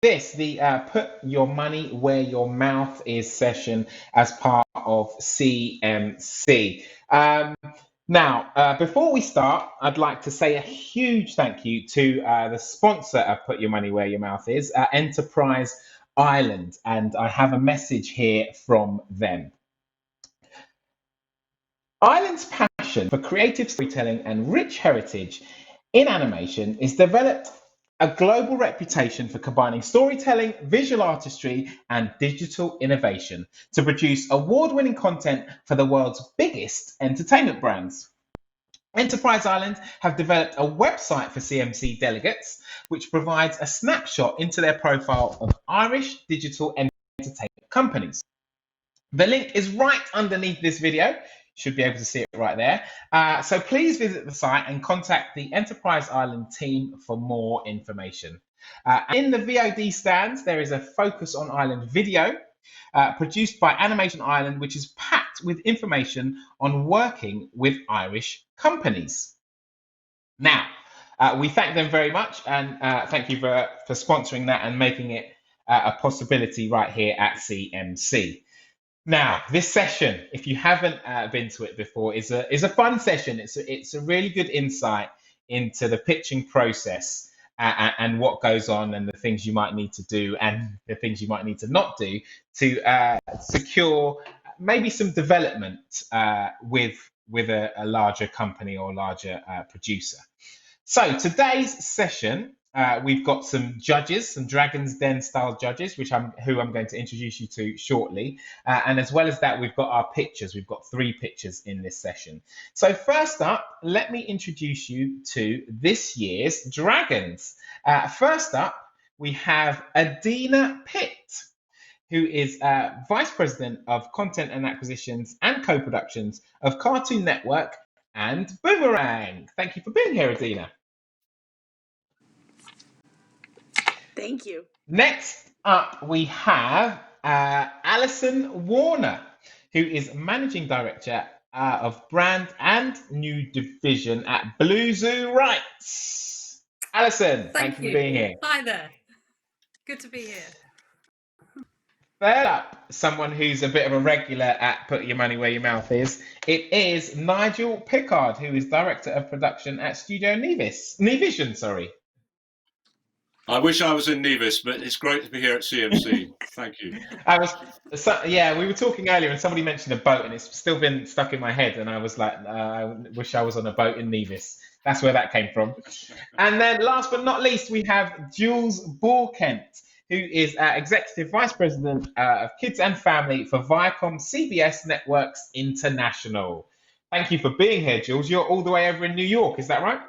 this, the Put Your Money Where Your Mouth Is session as part of CMC. Before we start, I'd like to say a huge thank you to the sponsor of Put Your Money Where Your Mouth Is, Enterprise Ireland, and I have a message here from them. Ireland's passion for creative storytelling and rich heritage in animation is developed a global reputation for combining storytelling, visual artistry, and digital innovation to produce award-winning content for the world's biggest entertainment brands. Enterprise Ireland have developed a website for CMC delegates, which provides a snapshot into their profile of Irish digital entertainment companies. The link is right underneath this video. Should be able to see it right there. So please visit the site and contact the Enterprise Ireland team for more information. In the VOD stands, there is a Focus on Ireland video produced by Animation Ireland, which is packed with information on working with Irish companies. Now, we thank them very much, and thank you for sponsoring that and making it a possibility right here at CMC. Now, this session, if you haven't been to it before, is a fun session. It's a really good insight into the pitching process and what goes on and the things you might need to do and the things you might need to not do to secure maybe some development with a larger company or larger producer. So today's session, we've got some judges, some Dragon's Den style judges, who I'm going to introduce you to shortly. And as well as that, we've got our pictures. We've got 3 pictures in this session. So first up, let me introduce you to this year's Dragons. First up, we have Adina Pitt, who is Vice President of Content and Acquisitions and Co-Productions of Cartoon Network and Boomerang. Thank you for being here, Adina. Thank you. Next up, we have Alison Warner, who is Managing Director of Brand and New Division at Blue Zoo Rights. Alison, thank you for being here. Hi there. Good to be here. Third up, someone who's a bit of a regular at Put Your Money Where Your Mouth Is, it is Nigel Pickard, who is Director of Production at Studio Nevision, sorry. I wish I was in Nevis, but it's great to be here at CMC. Thank you. We were talking earlier and somebody mentioned a boat and it's still been stuck in my head and I was like, I wish I was on a boat in Nevis. That's where that came from. And then last but not least, we have Jules Borkent, who is Executive Vice President of Kids and Family for Viacom CBS Networks International. Thank you for being here, Jules. You're all the way over in New York, is that right?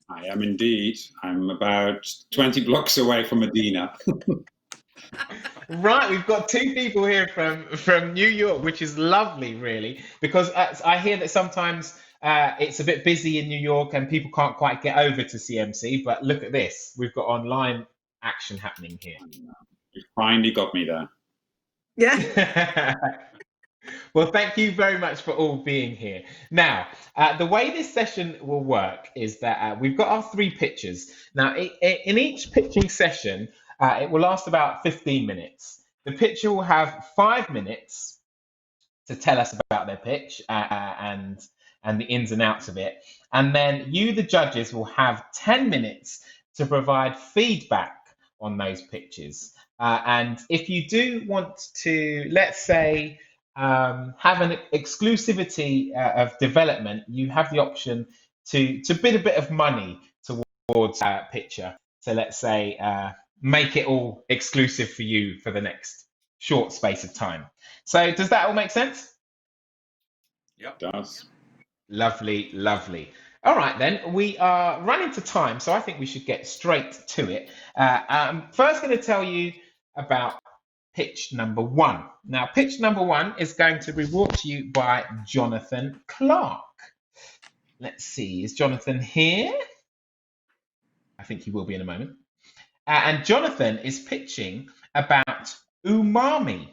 I am indeed. I'm about 20 blocks away from Adina. Right, we've got 2 people here from New York, which is lovely, really, because I hear that sometimes it's a bit busy in New York and people can't quite get over to CMC, but look at this. We've got online action happening here. You finally got me there. Yeah. Well, thank you very much for all being here. Now, the way this session will work is that we've got our 3 pitches. Now, in each pitching session, it will last about 15 minutes. The pitcher will have 5 minutes to tell us about their pitch and the ins and outs of it. And then you, the judges, will have 10 minutes to provide feedback on those pitches. And if you do want to, let's say, have an exclusivity of development, you have the option to bid a bit of money towards a picture. So let's say make it all exclusive for you for the next short space of time. So does that all make sense? Yep, it does. Lovely, lovely. All right, then, we are running to time, so I think we should get straight to it. I'm first going to tell you about pitch number 1. Now, pitch number 1 is going to be brought to you by Jonathan Clark. Let's see, is Jonathan here? I think he will be in a moment. And Jonathan is pitching about UMAMI.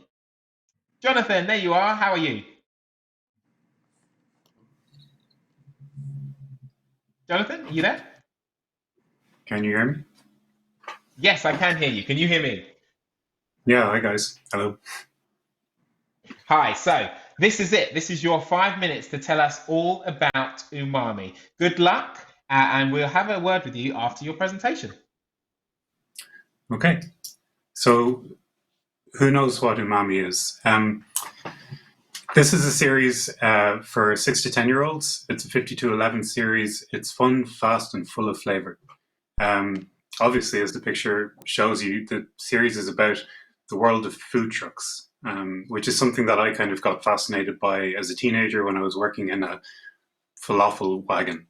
Jonathan, there you are. How are you? Jonathan, are you there? Can you hear me? Yes, I can hear you. Can you hear me? Yeah, hi guys. Hello. Hi, so this is it. This is your 5 minutes to tell us all about umami. Good luck, and we'll have a word with you after your presentation. Okay. So, who knows what umami is? This is a series for 6 to 10-year-olds. It's a 5211 series. It's fun, fast, and full of flavor. Obviously, as the picture shows you, the series is about the world of food trucks, which is something that I kind of got fascinated by as a teenager when I was working in a falafel wagon.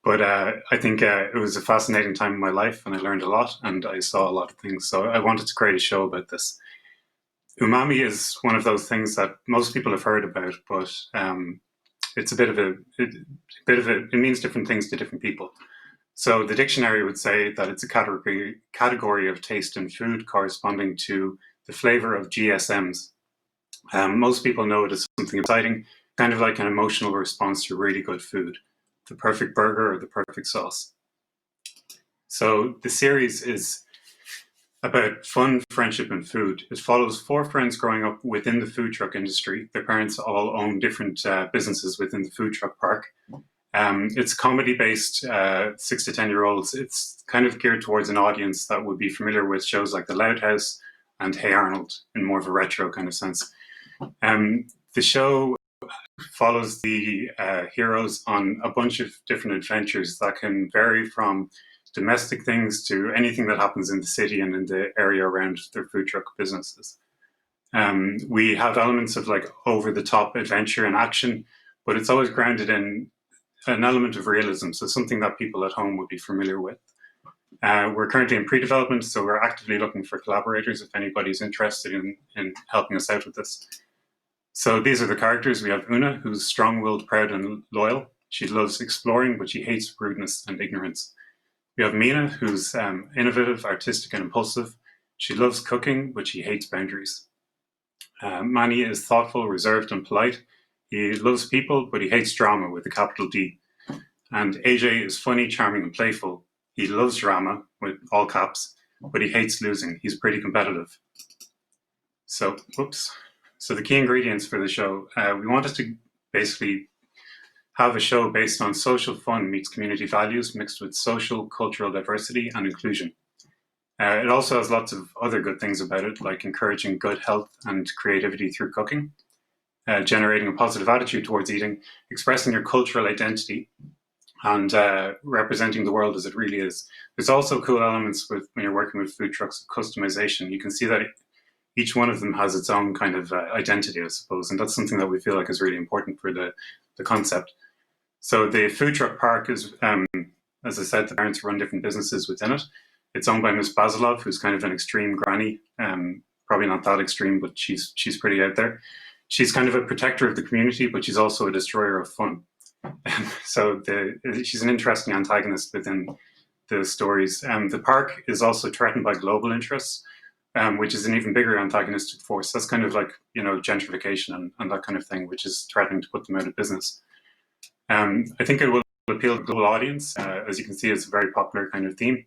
But I think it was a fascinating time in my life, and I learned a lot, and I saw a lot of things. So I wanted to create a show about this. Umami is one of those things that most people have heard about, but it's it means different things to different people. So the dictionary would say that it's a category of taste in food corresponding to the flavor of GSMs. Most people know it as something exciting, kind of like an emotional response to really good food, the perfect burger or the perfect sauce. So the series is about fun, friendship, and food. It follows 4 friends growing up within the food truck industry. Their parents all own different businesses within the food truck park. It's comedy based, 6 to 10-year-olds. It's kind of geared towards an audience that would be familiar with shows like The Loud House and Hey Arnold in more of a retro kind of sense. The show follows the heroes on a bunch of different adventures that can vary from domestic things to anything that happens in the city and in the area around their food truck businesses. We have elements of like over the top adventure and action, but it's always grounded in an element of realism, so something that people at home would be familiar with. We're currently in pre-development, so we're actively looking for collaborators if anybody's interested in helping us out with this. So these are the characters. We have Una, who's strong-willed, proud, and loyal. She loves exploring, but she hates rudeness and ignorance. We have Mina, who's innovative, artistic, and impulsive. She loves cooking, but she hates boundaries. Manny is thoughtful, reserved, and polite. He loves people, but he hates drama with a capital D. And AJ is funny, charming, and playful. He loves drama with all caps, but he hates losing. He's pretty competitive. So, So the key ingredients for the show, we wanted to basically have a show based on social fun meets community values mixed with social, cultural diversity and inclusion. It also has lots of other good things about it, like encouraging good health and creativity through cooking, generating a positive attitude towards eating, expressing your cultural identity, and representing the world as it really is. There's also cool elements with when you're working with food trucks, customization. You can see that each one of them has its own kind of identity, I suppose, and that's something that we feel like is really important for the concept. So the food truck park is, as I said, the parents run different businesses within it. It's owned by Miss Basilov, who's kind of an extreme granny, probably not that extreme, but she's pretty out there. She's kind of a protector of the community, but she's also a destroyer of fun. So she's an interesting antagonist within the stories. The park is also threatened by global interests, which is an even bigger antagonistic force. That's kind of like, gentrification and that kind of thing, which is threatening to put them out of business. I think it will appeal to the global audience. As you can see, it's a very popular kind of theme.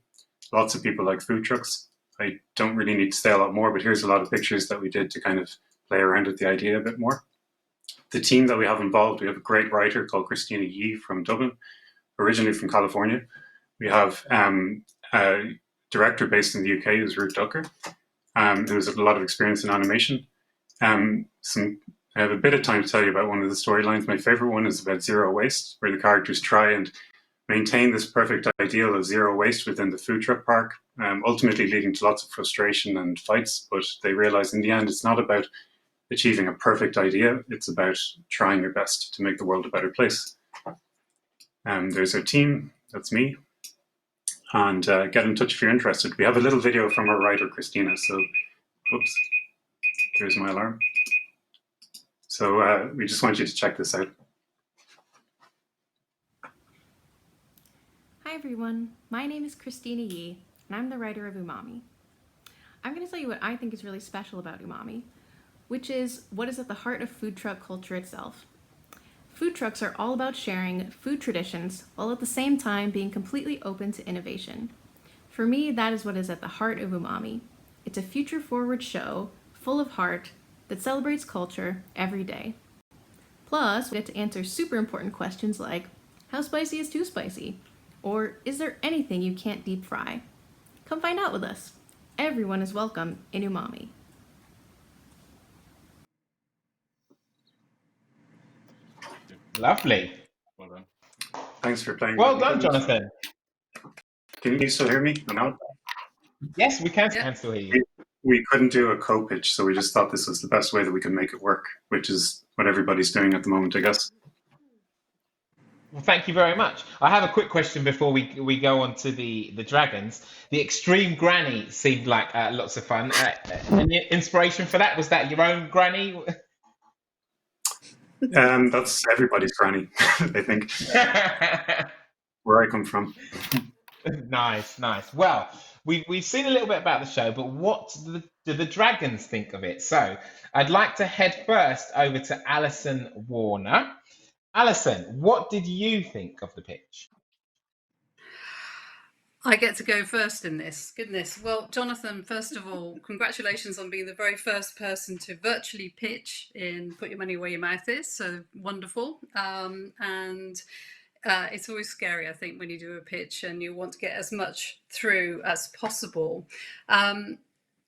Lots of people like food trucks. I don't really need to say a lot more, but here's a lot of pictures that we did to kind of play around with the idea a bit more. The team that we have involved, we have a great writer called Christina Yee from Dublin, originally from California. We have a director based in the UK, who's Ruth Ducker, who has a lot of experience in animation. I have a bit of time to tell you about one of the storylines. My favorite one is about zero waste, where the characters try and maintain this perfect ideal of zero waste within the food truck park, ultimately leading to lots of frustration and fights. But they realize in the end, it's not about achieving a perfect idea. It's about trying your best to make the world a better place. There's our team. That's me. And get in touch if you're interested. We have a little video from our writer, Christina. So, oops, there's my alarm. So we just want you to check this out. Hi everyone, my name is Christina Yee, and I'm the writer of UMAMI. I'm going to tell you what I think is really special about UMAMI, which is what is at the heart of food truck culture itself. Food trucks are all about sharing food traditions while at the same time being completely open to innovation. For me, that is what is at the heart of Umami. It's a future-forward show full of heart that celebrates culture every day. Plus, we get to answer super important questions like, how spicy is too spicy? Or is there anything you can't deep fry? Come find out with us. Everyone is welcome in Umami. Lovely. Well done. Thanks for playing. Well that, done, Nicholas. Jonathan. Can you still hear me? No? Yes, we can Yeah. still hear you. We couldn't do a co-pitch, so we just thought this was the best way that we could make it work, which is what everybody's doing at the moment, I guess. Well, thank you very much. I have a quick question before we go on to the dragons. The extreme granny seemed like lots of fun. Any inspiration for that? Was that your own granny? That's everybody's granny, I think, where I come from. Nice, nice. Well, we've seen a little bit about the show, but what do the dragons think of it? So I'd like to head first over to Alison Warner. Alison, what did you think of the pitch? I get to go first in this. Goodness. Well, Jonathan, first of all, congratulations on being the very first person to virtually pitch in Put Your Money Where Your Mouth Is. So wonderful. And it's always scary, I think, when you do a pitch and you want to get as much through as possible.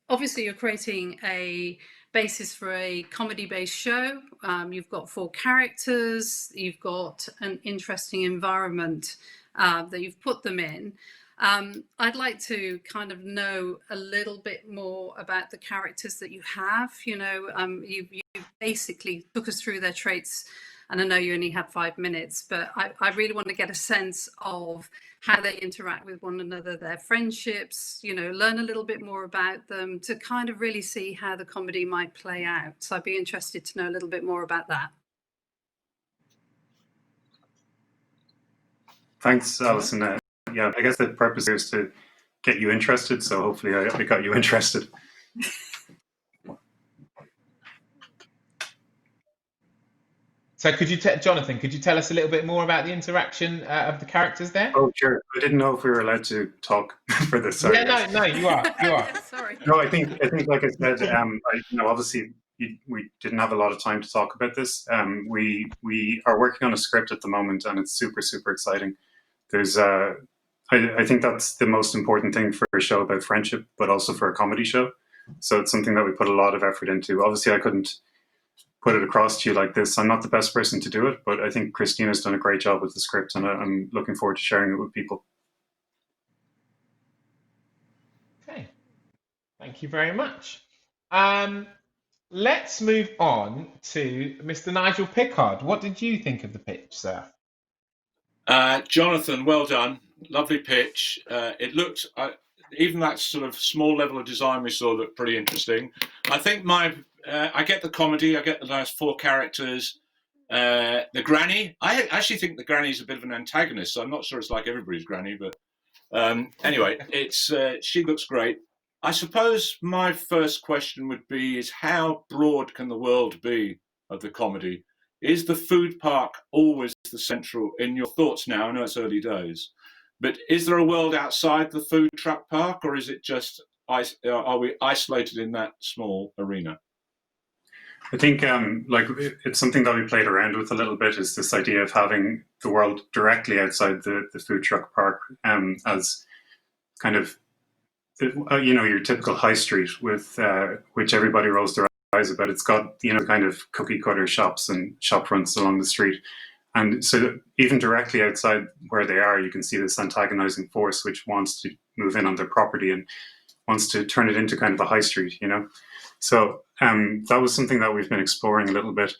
Obviously, you're creating a basis for a comedy-based show. You've got 4 characters. You've got an interesting environment that you've put them in. I'd like to kind of know a little bit more about the characters that you have. You know, you basically took us through their traits, and I know you only had 5 minutes, but I really want to get a sense of how they interact with one another, their friendships, you know, learn a little bit more about them to kind of really see how the comedy might play out. So I'd be interested to know a little bit more about that. Thanks, Alison. Yeah, I guess the purpose here is to get you interested, so hopefully I got you interested. So Jonathan, could you tell us a little bit more about the interaction of the characters there? Oh, sure. I didn't know if we were allowed to talk for this. Sorry, Yeah, no, you are. Yeah, sorry. No, I think, like I said, obviously we didn't have a lot of time to talk about this. We are working on a script at the moment, and it's super, super exciting. There's, I think that's the most important thing for a show about friendship, but also for a comedy show. So it's something that we put a lot of effort into. Obviously, I couldn't put it across to you like this. I'm not the best person to do it, but I think Christina's done a great job with the script, and I'm looking forward to sharing it with people. Okay, thank you very much. Let's move on to Mr. Nigel Pickard. What did you think of the pitch, sir? Jonathan, well done. Lovely pitch. It looked, even that sort of small level of design we saw looked pretty interesting. I think I get the comedy, I get the last 4 characters. The granny, I actually think the granny is a bit of an antagonist, so I'm not sure it's like everybody's granny, but anyway, she looks great. I suppose my first question would be is how broad can the world be of the comedy? Is the food park always the central in your thoughts now? I know it's early days, but is there a world outside the food truck park, or is it just, are we isolated in that small arena? I think it's something that we played around with a little bit, is this idea of having the world directly outside the food truck park as kind of, your typical high street with which everybody rolls their eyes about. It's got, kind of cookie cutter shops and shop fronts along the street. And so even directly outside where they are, you can see this antagonizing force which wants to move in on their property and wants to turn it into kind of a high street, So that was something that we've been exploring a little bit.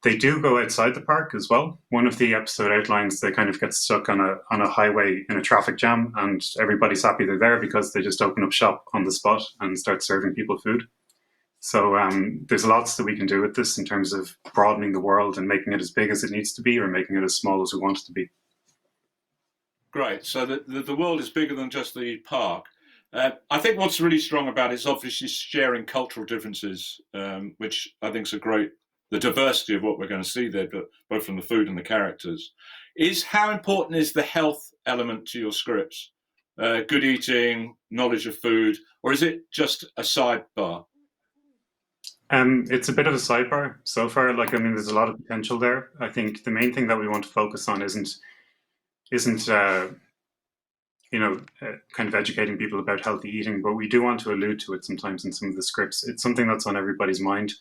They do go outside the park as well. One of the episode outlines, they kind of get stuck on a highway in a traffic jam, and everybody's happy they're there because they just open up shop on the spot and start serving people food. So there's lots that we can do with this in terms of broadening the world and making it as big as it needs to be, or making it as small as we want it to be. Great. So the world is bigger than just the park. I think what's really strong about it is obviously sharing cultural differences, which I think is the diversity of what we're going to see there, but both from the food and the characters. How important is the health element to your scripts? good eating, knowledge of food, or is it just a sidebar? It's a bit of a sidebar so far. Like, I mean, there's a lot of potential there. I think the main thing that we want to focus on isn't kind of educating people about healthy eating, but we do want to allude to it sometimes in some of the scripts. It's something that's on everybody's mind.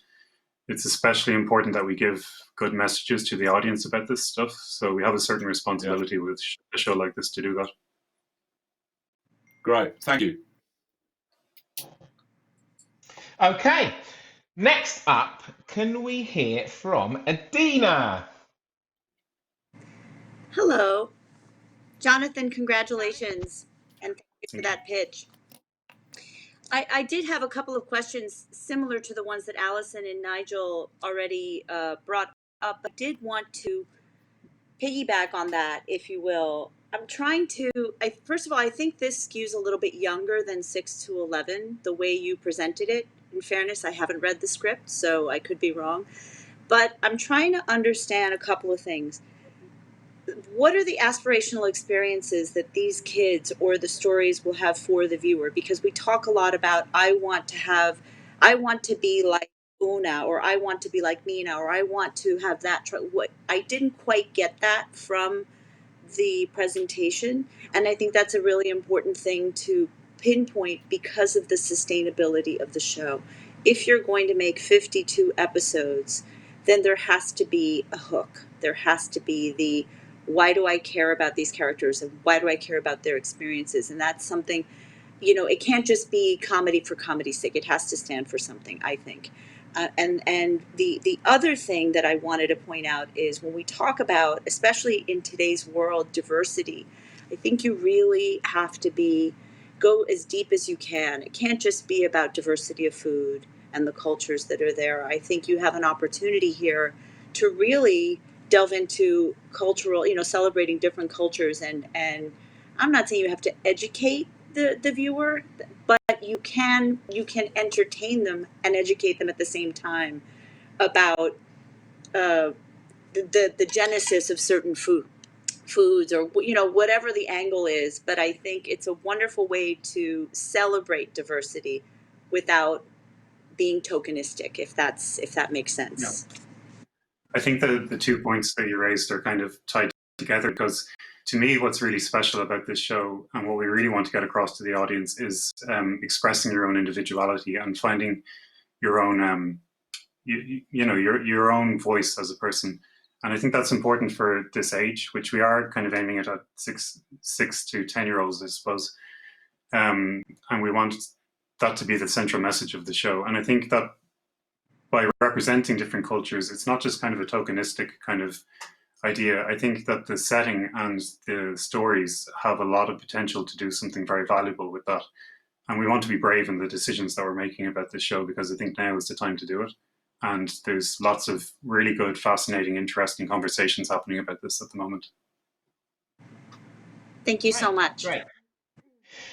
It's especially important that we give good messages to the audience about this stuff. So we have a certain responsibility with a show like this to do that. Great, thank you. Okay, next up, can we hear from Adina? Hello. Jonathan, congratulations. And thank you for that pitch. I did have a couple of questions similar to the ones that Allison and Nigel already brought up. I did want to piggyback on that, if you will. I'm trying to, first of all, I think this skews a little bit younger than 6 to 11, the way you presented it. In fairness, I haven't read the script, so I could be wrong. But I'm trying to understand a couple of things. What are the aspirational experiences that these kids or the stories will have for the viewer? Because we talk a lot about, I want to be like Una, or I want to be like Nina, or I want to have that. What I didn't quite get that from the presentation, and I think that's a really important thing to pinpoint because of the sustainability of the show. If you're going to make 52 episodes, then there has to be a hook. There has to be the why do I care about these characters and why do I care about their experiences? And that's something, it can't just be comedy for comedy's sake. It has to stand for something, I think. And the other thing that I wanted to point out is when we talk about, especially in today's world, diversity, I think you really have to go as deep as you can. It can't just be about diversity of food and the cultures that are there. I think you have an opportunity here to really delve into cultural, celebrating different cultures. And I'm not saying you have to educate the viewer, but you can entertain them and educate them at the same time about the genesis of certain foods, or whatever the angle is. But I think it's a wonderful way to celebrate diversity without being tokenistic, if that makes sense. Yeah. I think the 2 points that you raised are kind of tied together, because to me, what's really special about this show and what we really want to get across to the audience is expressing your own individuality and finding your own, your own voice as a person. And I think that's important for this age, which we are kind of aiming at 6 to 10-year-olds, I suppose. And we want that to be the central message of the show. And I think that by representing different cultures, it's not just kind of a tokenistic kind of idea. I think that the setting and the stories have a lot of potential to do something very valuable with that. And we want to be brave in the decisions that we're making about this show, because I think now is the time to do it. And there's lots of really good, fascinating, interesting conversations happening about this at the moment. Thank you so much. Great.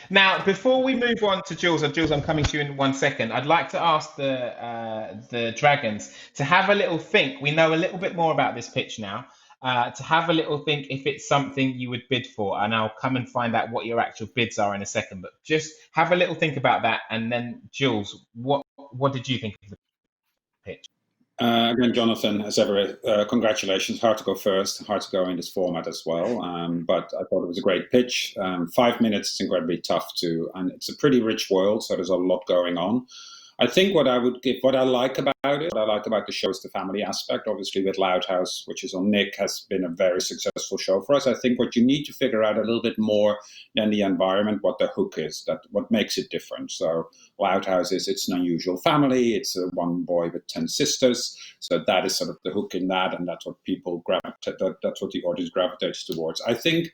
Now, before we move on to Jules, and Jules, I'm coming to you in 1 second. I'd like to ask the dragons to have a little think. We know a little bit more about this pitch now. To have a little think if it's something you would bid for, and I'll come and find out what your actual bids are in a second. But just have a little think about that, and then Jules, what did you think of the pitch? Again, Jonathan, as ever, congratulations. Hard to go first, hard to go in this format as well. But I thought it was a great pitch. 5 minutes is incredibly tough and it's a pretty rich world, so there's a lot going on. I think what I like about the show is the family aspect. Obviously, with Loud House, which is on Nick, has been a very successful show for us. I think what you need to figure out a little bit more than the environment, what the hook is, what makes it different. So Loud House it's an unusual family. It's one boy with 10 sisters. So that is sort of the hook in that, and that's what people gravitate. That's what the audience gravitates towards. I think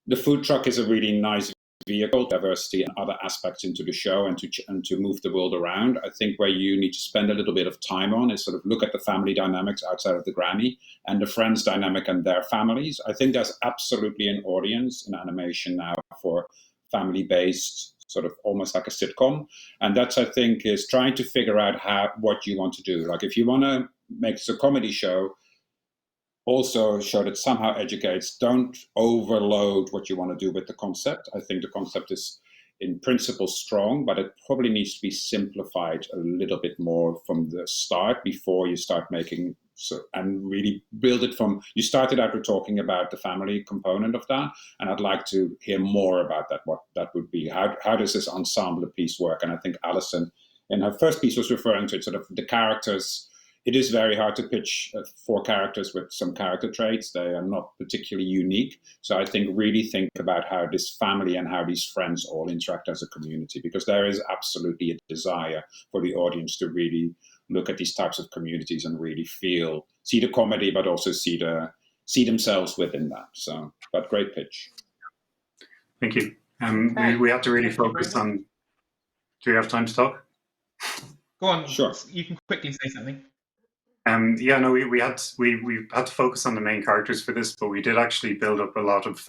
the food truck is a really nice vehicle, diversity and other aspects into the show, and to move the world around. I think where you need to spend a little bit of time on is sort of look at the family dynamics outside of the Grammy and the friends dynamic and their families. I think there's absolutely an audience in animation now for family-based, sort of almost like a sitcom. And that's, I think, is trying to figure out what you want to do. Like if you want to make this a comedy show, also show that somehow educates. Don't overload what you want to do with the concept. I think the concept is in principle strong, but it probably needs to be simplified a little bit more from the start before you start making and really build it from. You started out with talking about the family component of that, and I'd like to hear more about that. What that would be. How does this ensemble piece work? And I think Alison in her first piece was referring to it, sort of the characters. It is very hard to pitch 4 characters with some character traits. They are not particularly unique. So I think really think about how this family and how these friends all interact as a community, because there is absolutely a desire for the audience to really look at these types of communities and really see the comedy, but also see themselves within that. So, but great pitch. Thank you. We have to really focus on. Do we have time to talk? Go on. Sure. You can quickly say something. We had to focus on the main characters for this, but we did actually build up a lot of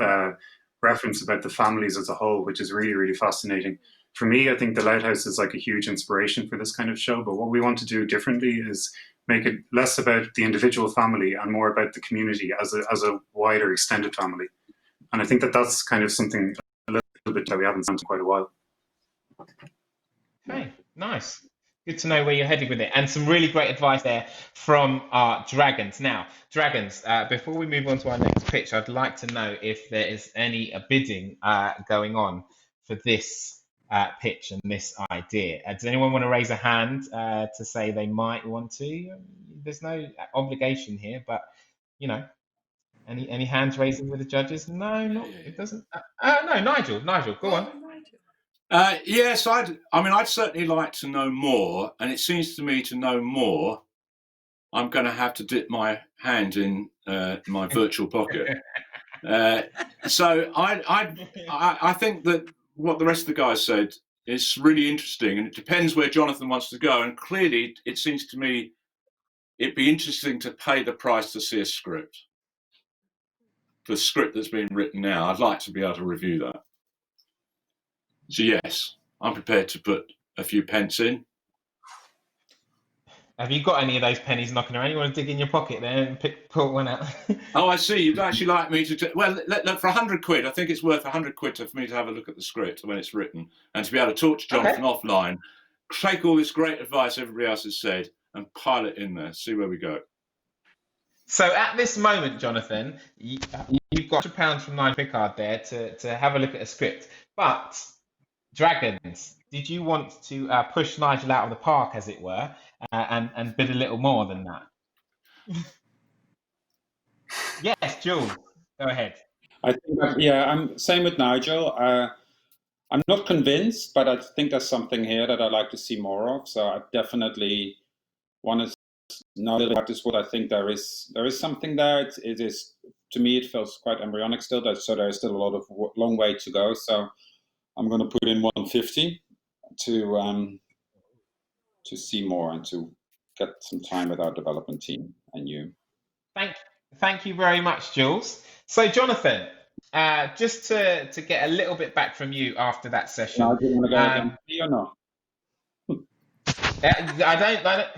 reference about the families as a whole, which is really, really fascinating. For me, I think The Lighthouse is like a huge inspiration for this kind of show, but what we want to do differently is make it less about the individual family and more about the community as a wider extended family. And I think that's kind of something a little bit that we haven't done in quite a while. Okay, nice. Good to know where you're headed with it, and some really great advice there from our dragons. Now, dragons, before we move on to our next pitch, I'd like to know if there is any bidding going on for this pitch and this idea. Does anyone want to raise a hand to say they might want to? There's no obligation here, but you know, any hands raising with the judges? No, it doesn't. No, Nigel, go on. Yes, I'd certainly like to know more, and it seems to me to know more, I'm going to have to dip my hand in my virtual pocket. So I think that what the rest of the guys said is really interesting, and it depends where Jonathan wants to go. And clearly, it seems to me it'd be interesting to pay the price to see a script. The script that's being written now, I'd like to be able to review that. So yes, I'm prepared to put a few pence in. Have you got any of those pennies knocking around? You want to dig in your pocket there and pull one out? Oh, I see. You'd actually like me to... Well, look, for 100 quid, I think it's worth 100 quid for me to have a look at the script when it's written and to be able to talk to Jonathan offline, take all this great advice everybody else has said and pile it in there, see where we go. So at this moment, Jonathan, you've got £100 from Nine Pickard there to have a look at a script. But, dragons, did you want to push Nigel out of the park, as it were, and bid a little more than that? Yes, Jules, go ahead. I think I'm same with Nigel. I'm not convinced, but I think there's something here that I'd like to see more of. So I definitely want to know a little about this. What I think there is something there. It is, to me, it feels quite embryonic still. So there is still a lot of long way to go. So I'm going to put in 150 to see more and to get some time with our development team and you. Thank you very much, Jules. So, Jonathan, just to get a little bit back from you after that session. Now, do you want to go again or not? I don't.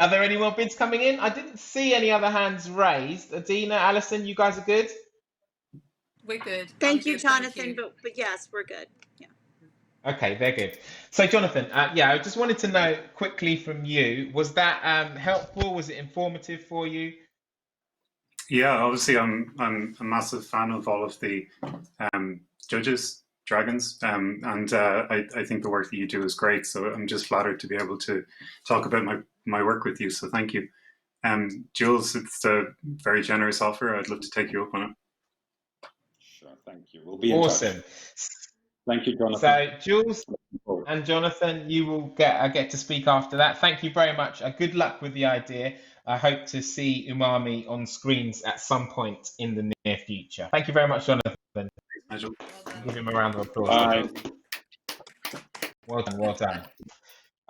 Are there any more bids coming in? I didn't see any other hands raised. Adina, Alison, you guys are good? We're good. Thank you, good, Jonathan. thank you. But yes, we're good. Yeah. Okay, they're good. So, Jonathan, I just wanted to know quickly from you, was that helpful? Was it informative for you? Yeah, obviously, I'm a massive fan of all of the judges, dragons, and I think the work that you do is great. So I'm just flattered to be able to talk about my work with you. So thank you. Jules, it's a very generous offer. I'd love to take you up on it. Sure, thank you. We'll be in Awesome. touch. Thank you, Jonathan. So, Jules and Jonathan, you will get to speak after that. Thank you very much. Good luck with the idea. I hope to see UMAMI on screens at some point in the near future. Thank you very much, Jonathan. Nigel. Give him a round of applause. Bye. Well done.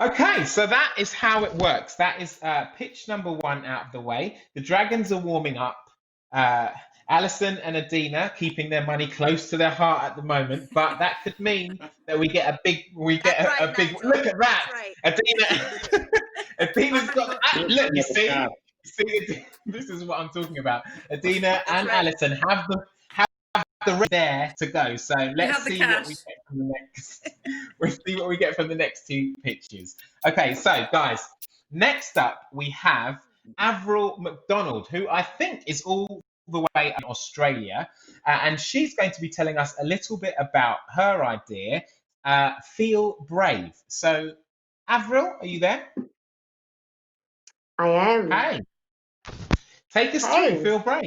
Okay, so that is how it works. That is pitch number 1 out of the way. The dragons are warming up. Alison and Adina keeping their money close to their heart at the moment, but that could mean that we get a big. Look at that, That's right. Adina. Adina's got. Look, you see, See, this is what I'm talking about. Adina and right. Alison have the rest there to go. So let's have the see what we cash. get from the next. We'll see what we get from the next two pitches. Okay, so guys, next up we have Avril McDonald, who I think is all the way in Australia, and she's going to be telling us a little bit about her idea, Feel Brave. So, Avril, are you there? I am. Hey, take us through Hey. Feel Brave.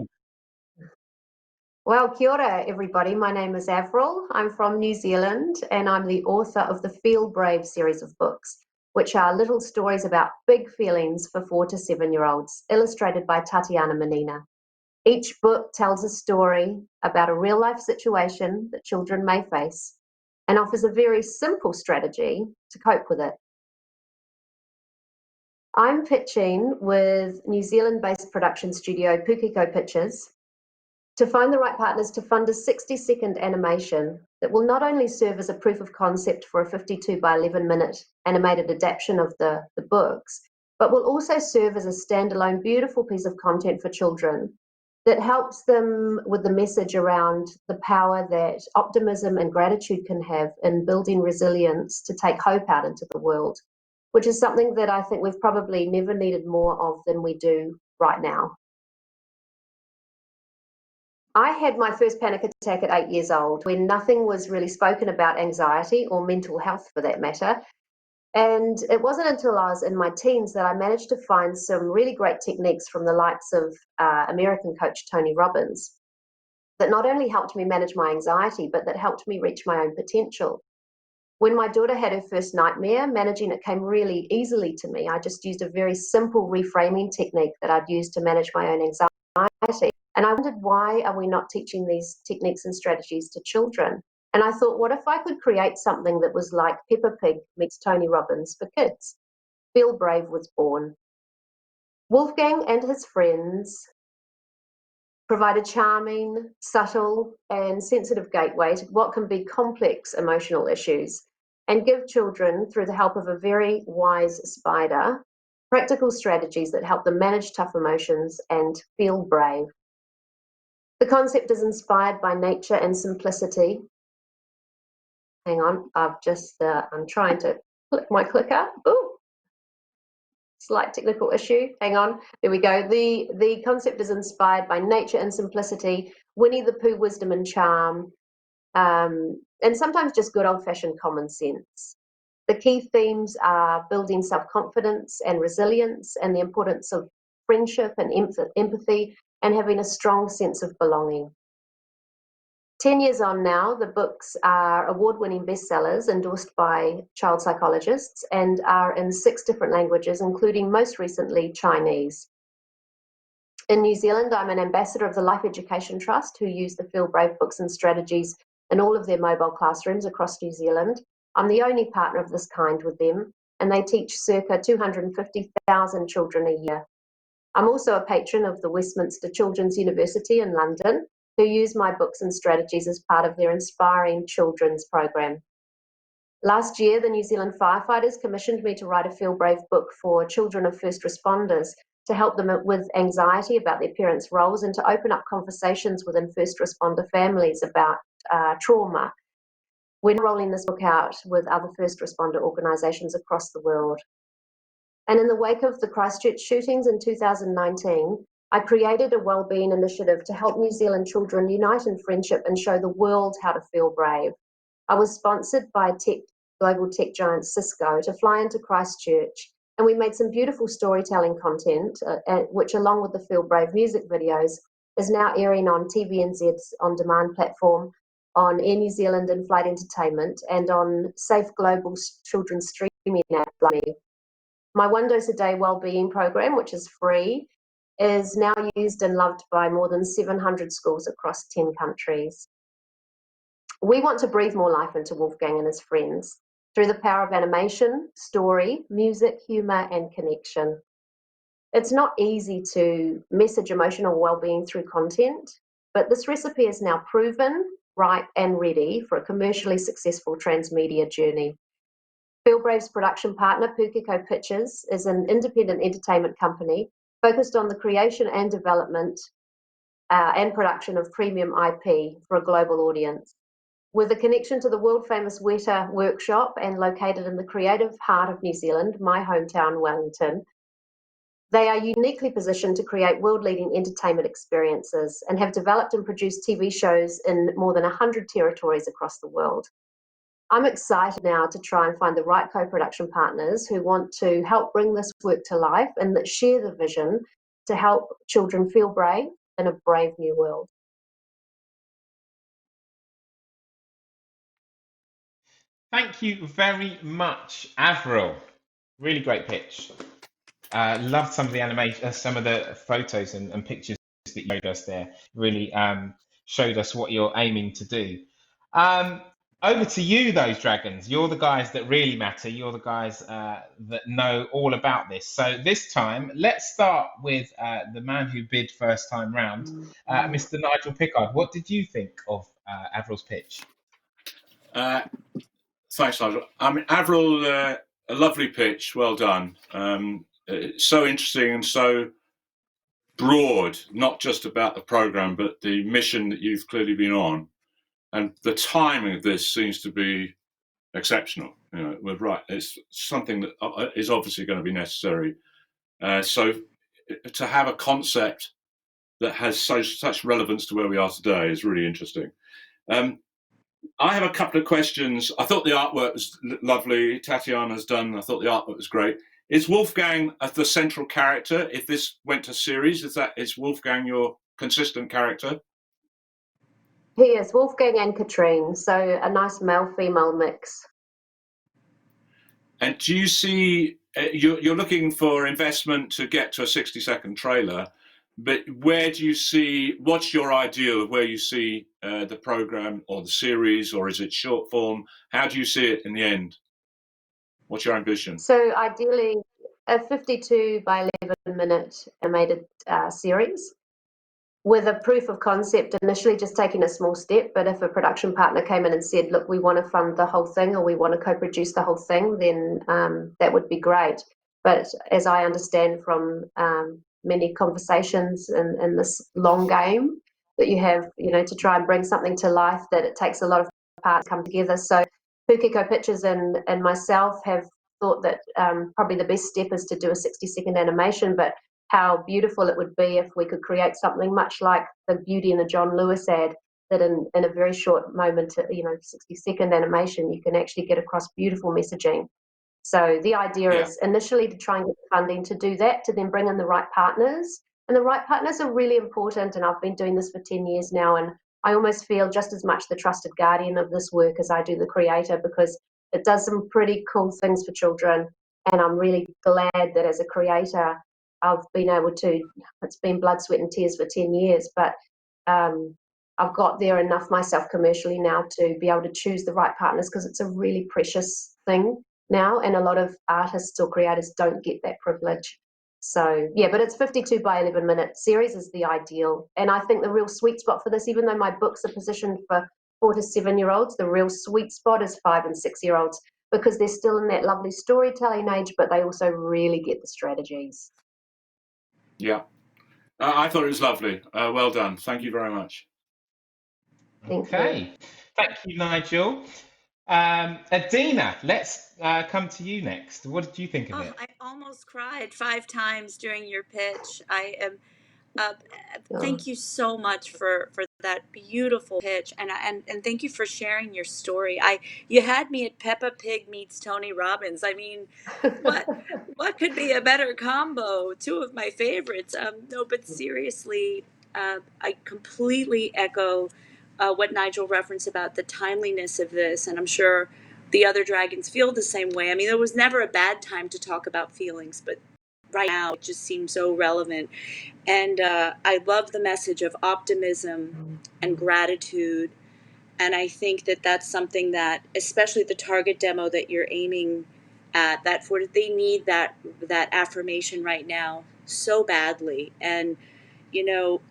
Well, kia ora, everybody. My name is Avril. I'm from New Zealand, and I'm the author of the Feel Brave series of books, which are little stories about big feelings for 4 to 7-year-olds, illustrated by Tatiana Menina. Each book tells a story about a real-life situation that children may face and offers a very simple strategy to cope with it. I'm pitching with New Zealand-based production studio Pukeko Pictures to find the right partners to fund a 60-second animation that will not only serve as a proof of concept for a 52 by 11 minute animated adaptation of the books, but will also serve as a standalone beautiful piece of content for children that helps them with the message around the power that optimism and gratitude can have in building resilience to take hope out into the world, which is something that I think we've probably never needed more of than we do right now. I had my first panic attack at 8 years old when nothing was really spoken about anxiety or mental health for that matter. And it wasn't until I was in my teens that I managed to find some really great techniques from the likes of American coach Tony Robbins that not only helped me manage my anxiety, but that helped me reach my own potential. When my daughter had her first nightmare, managing it came really easily to me. I just used a very simple reframing technique that I'd used to manage my own anxiety. And I wondered, why are we not teaching these techniques and strategies to children? And I thought, what if I could create something that was like Peppa Pig meets Tony Robbins for kids? Feel Brave was born. Wolfgang and his friends provide a charming, subtle, and sensitive gateway to what can be complex emotional issues and give children, through the help of a very wise spider, practical strategies that help them manage tough emotions and feel brave. The concept is inspired by nature and simplicity. Hang on, I'm trying to click my clicker. Ooh, slight technical issue. Hang on, there we go. The concept is inspired by nature and simplicity, Winnie the Pooh wisdom and charm, and sometimes just good old-fashioned common sense. The key themes are building self-confidence and resilience, and the importance of friendship and empathy, and having a strong sense of belonging. 10 years on now, the books are award-winning bestsellers endorsed by child psychologists and are in 6 different languages, including most recently Chinese. In New Zealand, I'm an ambassador of the Life Education Trust, who use the Feel Brave books and strategies in all of their mobile classrooms across New Zealand. I'm the only partner of this kind with them, and they teach circa 250,000 children a year. I'm also a patron of the Westminster Children's University in London, who use my books and strategies as part of their Inspiring Children's program. Last year, the New Zealand firefighters commissioned me to write a Feel Brave book for children of first responders to help them with anxiety about their parents' roles and to open up conversations within first responder families about trauma. We're rolling this book out with other first responder organisations across the world. And in the wake of the Christchurch shootings in 2019, I created a wellbeing initiative to help New Zealand children unite in friendship and show the world how to feel brave. I was sponsored by global tech giant Cisco to fly into Christchurch, and we made some beautiful storytelling content, which along with the Feel Brave music videos, is now airing on TVNZ's on-demand platform, on Air New Zealand and Flight Entertainment, and on Safe Global's children's streaming app, UMAMI. My One Dose a Day wellbeing program, which is free, is now used and loved by more than 700 schools across 10 countries. We want to breathe more life into Wolfgang and his friends through the power of animation, story, music, humour, and connection. It's not easy to message emotional wellbeing through content, but this recipe is now proven, ripe, and ready for a commercially successful transmedia journey. Feel Brave's production partner, Pukeko Pictures, is an independent entertainment company focused on the creation and development and production of premium IP for a global audience. With a connection to the world-famous Weta workshop and located in the creative heart of New Zealand, my hometown, Wellington, they are uniquely positioned to create world-leading entertainment experiences and have developed and produced TV shows in more than 100 territories across the world. I'm excited now to try and find the right co-production partners who want to help bring this work to life and that share the vision to help children feel brave in a brave new world. Thank you very much, Avril. Really great pitch. Loved some of the animation, some of the photos and pictures that you showed us there. Really showed us what you're aiming to do. Over to you, those dragons. You're the guys that really matter. You're the guys that know all about this. So this time, let's start with the man who bid first time round, Mr. Nigel Pickard. What did you think of Avril's pitch? Thanks, Nigel. I mean, Avril, a lovely pitch. Well done. So interesting and so broad, not just about the program, but the mission that you've clearly been on. And the timing of this seems to be exceptional. You know, we're right. It's something that is obviously going to be necessary. So to have a concept that has such relevance to where we are today is really interesting. I have a couple of questions. I thought the artwork was lovely. Tatiana's done. I thought the artwork was great. Is Wolfgang the central character? If this went to series, is Wolfgang your consistent character? He is Wolfgang and Katrine, so a nice male-female mix. And do you see you're looking for investment to get to a 60-second trailer? But where do you see, what's your ideal of where you see the program or the series, or is it short form? How do you see it in the end? What's your ambition? So ideally, a 52 by 11 minute animated series with a proof of concept, initially just taking a small step. But if a production partner came in and said, look, we want to fund the whole thing or we want to co-produce the whole thing, then that would be great. But as I understand from many conversations in this long game that you have, you know, to try and bring something to life, that it takes a lot of parts to come together. So Pukeko Pictures and myself have thought that probably the best step is to do a 60-second animation, but how beautiful it would be if we could create something much like the Beauty and the John Lewis ad, that in a very short moment, 60-second animation, you can actually get across beautiful messaging. So the idea is initially to try and get funding to do that, to then bring in the right partners. And the right partners are really important. And I've been doing this for 10 years now. And I almost feel just as much the trusted guardian of this work as I do the creator, because it does some pretty cool things for children. And I'm really glad that as a creator, I've been able to, it's been blood, sweat and tears for 10 years, but I've got there enough myself commercially now to be able to choose the right partners, because it's a really precious thing now, and a lot of artists or creators don't get that privilege. So yeah, but it's 52 by 11 minute series is the ideal. And I think the real sweet spot for this, even though my books are positioned for 4 to 7 year olds, the real sweet spot is 5 and 6 year olds, because they're still in that lovely storytelling age, but they also really get the strategies. Yeah, I thought it was lovely. Well done. Thank you very much. Okay, thank you, Nigel. Adina, let's come to you next. What did you think of it? I almost cried 5 times during your pitch. I am. Thank you so much for that beautiful pitch, and thank you for sharing your story. You had me at Peppa Pig meets Tony Robbins. I mean, what could be a better combo? 2 of my favorites. No, but seriously, I completely echo what Nigel referenced about the timeliness of this, and I'm sure the other dragons feel the same way. I mean, there was never a bad time to talk about feelings, but right now it just seems so relevant. And I love the message of optimism and gratitude. And I think that that's something that, especially the target demo that you're aiming at, they need that affirmation right now so badly. And, you know,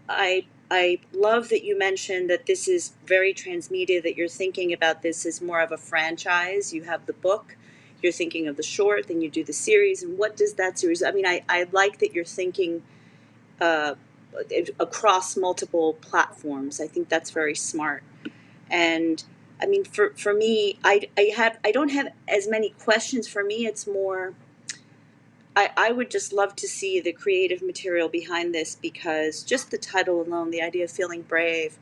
I love that you mentioned that this is very transmedia, that you're thinking about this as more of a franchise. You have the book, you're thinking of the short, then you do the series, and what does that series? I mean, I like that you're thinking across multiple platforms. I think that's very smart. And I mean, for me, I don't have as many questions. For me, it's more, I would just love to see the creative material behind this, because just the title alone, the idea of feeling brave,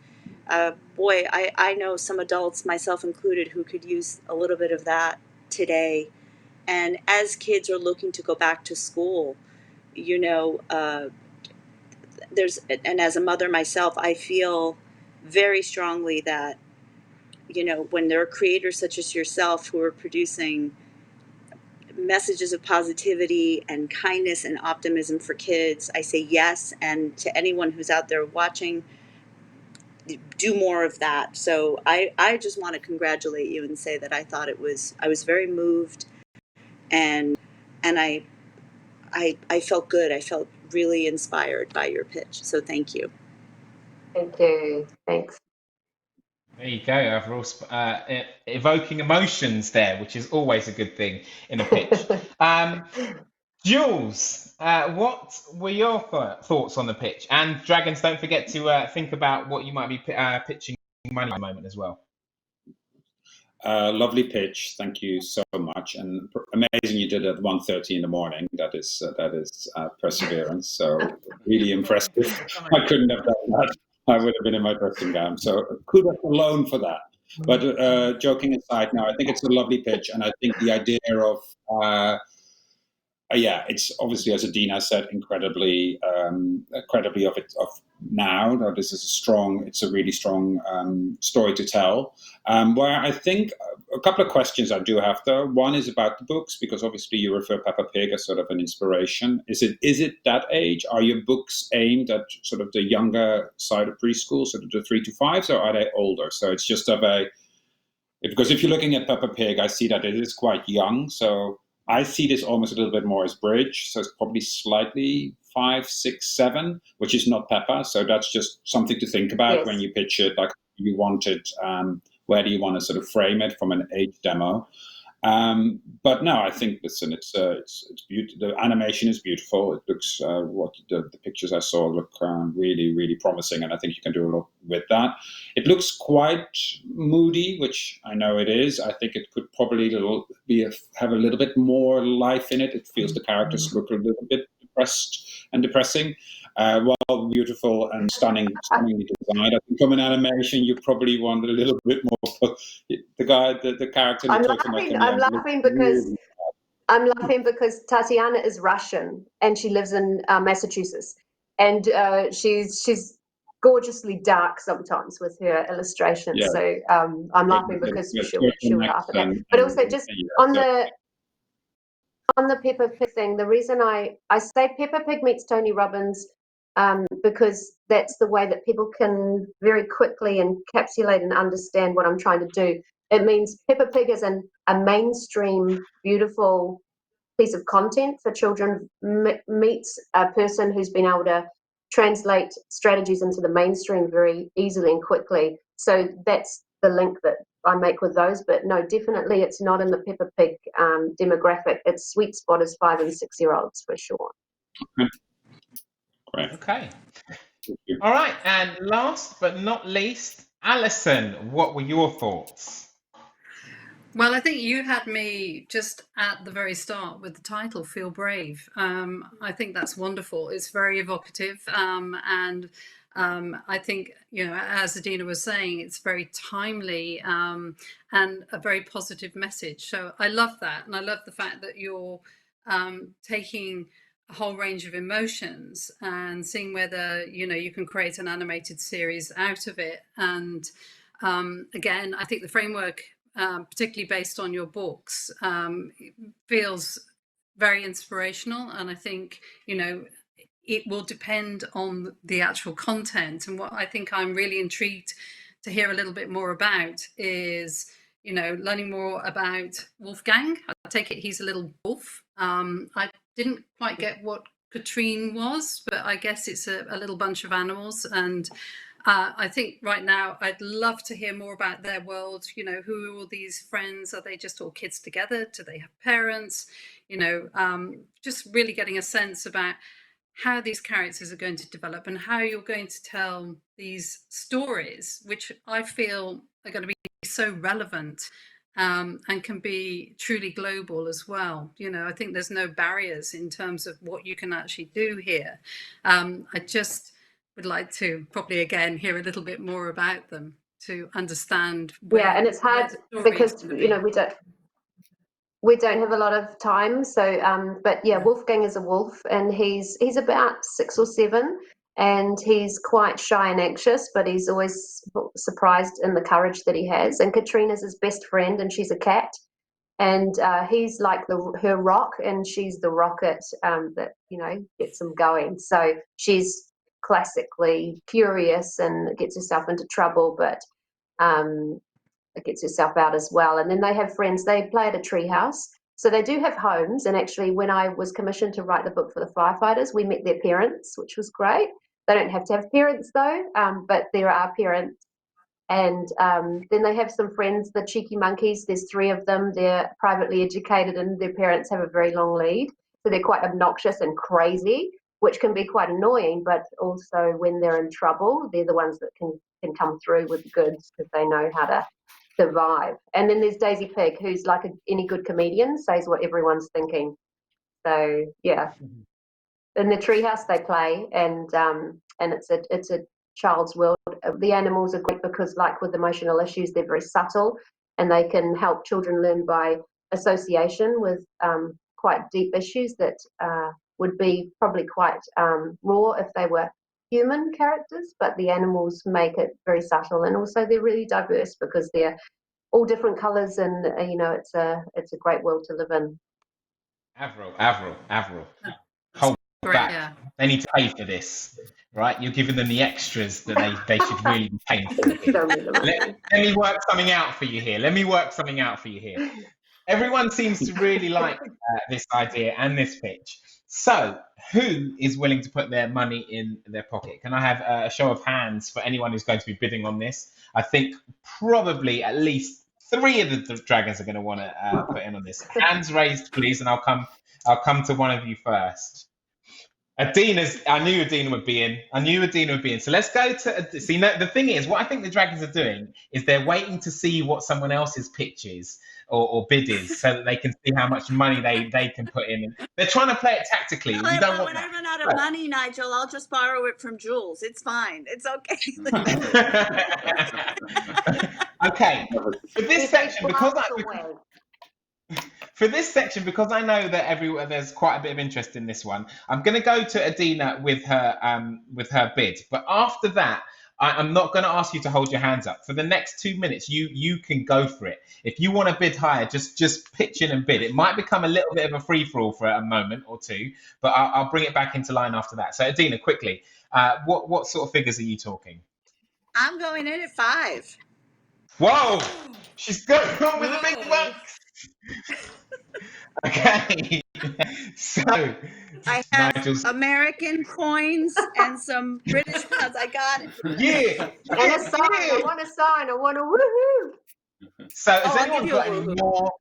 boy, I know some adults, myself included, who could use a little bit of that today. And as kids are looking to go back to school, you know, and as a mother myself, I feel very strongly that, you know, when there are creators such as yourself who are producing messages of positivity and kindness and optimism for kids, I say yes. And to anyone who's out there watching, do more of that. So I just want to congratulate you and say that I thought I was very moved, and I felt good. I felt really inspired by your pitch. So thank you. Thank you. Thanks. There you go. Overall, evoking emotions there, which is always a good thing in a pitch. Jules, what were your thoughts on the pitch? And Dragons, don't forget to think about what you might be pitching money at the moment as well. Lovely pitch. Thank you so much, and amazing you did it at 1:30 in the morning. That is perseverance. So really impressive. I couldn't have done that. I would have been in my dressing gown. So kudos alone for that. But joking aside, now I think it's a lovely pitch, and I think the idea of yeah, it's obviously, as Adina said, incredibly of now. That this is it's a really strong story to tell. Where I think a couple of questions I do have though. One is about the books, because obviously you refer Peppa Pig as sort of an inspiration. Is it that age? Are your books aimed at sort of the younger side of preschool, sort of the 3 to 5s, or are they older? So it's just because if you're looking at Peppa Pig, I see that it is quite young. So I see this almost a little bit more as bridge. So it's probably slightly 5, 6, 7, which is not Peppa. So that's just something to think about when you pitch it. Like you want it, where do you want to sort of frame it from an age demo? But no, I think listen, it's beautiful. The animation is beautiful. It looks what the pictures I saw look really, really promising, and I think you can do a lot with that. It looks quite moody, which I know it is. I think it could probably have a little bit more life in it. It feels the characters look a little bit depressed and depressing. While beautiful and stunningly designed, I think from an animation you probably want a little bit more. The character. I'm laughing because Tatiana is Russian and she lives in Massachusetts, and she's gorgeously dark sometimes with her illustrations. Yeah. So I'm laughing because she'll laugh at that. But also just on the Peppa Pig thing, the reason I say Peppa Pig meets Tony Robbins, because that's the way that people can very quickly encapsulate and understand what I'm trying to do. It means Peppa Pig is a mainstream, beautiful piece of content for children, meets a person who's been able to translate strategies into the mainstream very easily and quickly. So that's the link that I make with those. But no, definitely it's not in the Peppa Pig demographic. Its sweet spot is 5 and 6-year-olds for sure. Great. Okay. All right, and last but not least, Alison, what were your thoughts? Well, I think you had me just at the very start with the title, Feel Brave. I think that's wonderful. It's very evocative. And I think, you know, as Adina was saying, it's very timely and a very positive message. So I love that. And I love the fact that you're taking a whole range of emotions and seeing whether, you know, you can create an animated series out of it. And again, I think the framework, particularly based on your books, feels very inspirational. And I think, you know, it will depend on the actual content. And what I think I'm really intrigued to hear a little bit more about is, you know, learning more about Wolfgang. I take it he's a little wolf. I didn't quite get what Katrine was, but I guess it's a little bunch of animals. And I think right now I'd love to hear more about their world. You know, who are all these friends? Are they just all kids together? Do they have parents? You know, just really getting a sense about how these characters are going to develop and how you're going to tell these stories, which I feel are going to be so relevant and can be truly global as well. You know, I think there's no barriers in terms of what you can actually do here. I just would like to probably again hear a little bit more about them to understand where, Yeah, and it's hard because we don't have a lot of time. So, but yeah, Wolfgang is a wolf, and he's about 6 or 7, and he's quite shy and anxious, but he's always surprised in the courage that he has. And Katrina's his best friend, and she's a cat. And he's like her rock, and she's the rocket that, you know, gets him going. So she's classically curious and gets herself into trouble, but gets herself out as well. And then they have friends. They play at a treehouse. So they do have homes. And actually, when I was commissioned to write the book for the firefighters, we met their parents, which was great. They don't have to have parents, though, but there are parents. And then they have some friends, the cheeky monkeys. There's 3 of them. They're privately educated, and their parents have a very long lead. So they're quite obnoxious and crazy, which can be quite annoying. But also, when they're in trouble, they're the ones that can come through with the goods because they know how to survive. And then there's Daisy Pig, who's like any good comedian, says what everyone's thinking. So yeah, in the treehouse they play, and it's a child's world. The animals are great because, like with emotional issues, they're very subtle, and they can help children learn by association with quite deep issues that would be probably quite raw if they were human characters, but the animals make it very subtle, and also they're really diverse because they're all different colours, and you know, it's a great world to live in. Avril. Hold back. Yeah. They need to pay for this, right? You're giving them the extras that they should really be paying for. Let me work something out for you here. Everyone seems to really like this idea and this pitch. So, who is willing to put their money in their pocket? Can I have a show of hands for anyone who's going to be bidding on this? I think probably at least 3 of the dragons are going to want to put in on this. Hands raised, please, and I'll come to one of you first. I knew Adina would be in. So let's go to. See, the thing is, what I think the dragons are doing is they're waiting to see what someone else's pitch is or bid is, so that they can see how much money they can put in. They're trying to play it tactically. When I run out of money, Nigel, I'll just borrow it from Jules. It's fine. It's okay. Okay. For this section, because I know that there's quite a bit of interest in this one, I'm going to go to Adina with her bid. But after that, I'm not going to ask you to hold your hands up. For the next 2 minutes, you can go for it. If you want to bid higher, just pitch in and bid. It might become a little bit of a free-for-all for a moment or two, but I'll bring it back into line after that. So Adina, quickly, what sort of figures are you talking? I'm going in at 5. Whoa! She's going on with the big bucks! Okay, so I have Nigel's American coins and some British pounds. I got it. Yeah, and a sign. I want a sign. I want a woohoo. So has anyone got any more?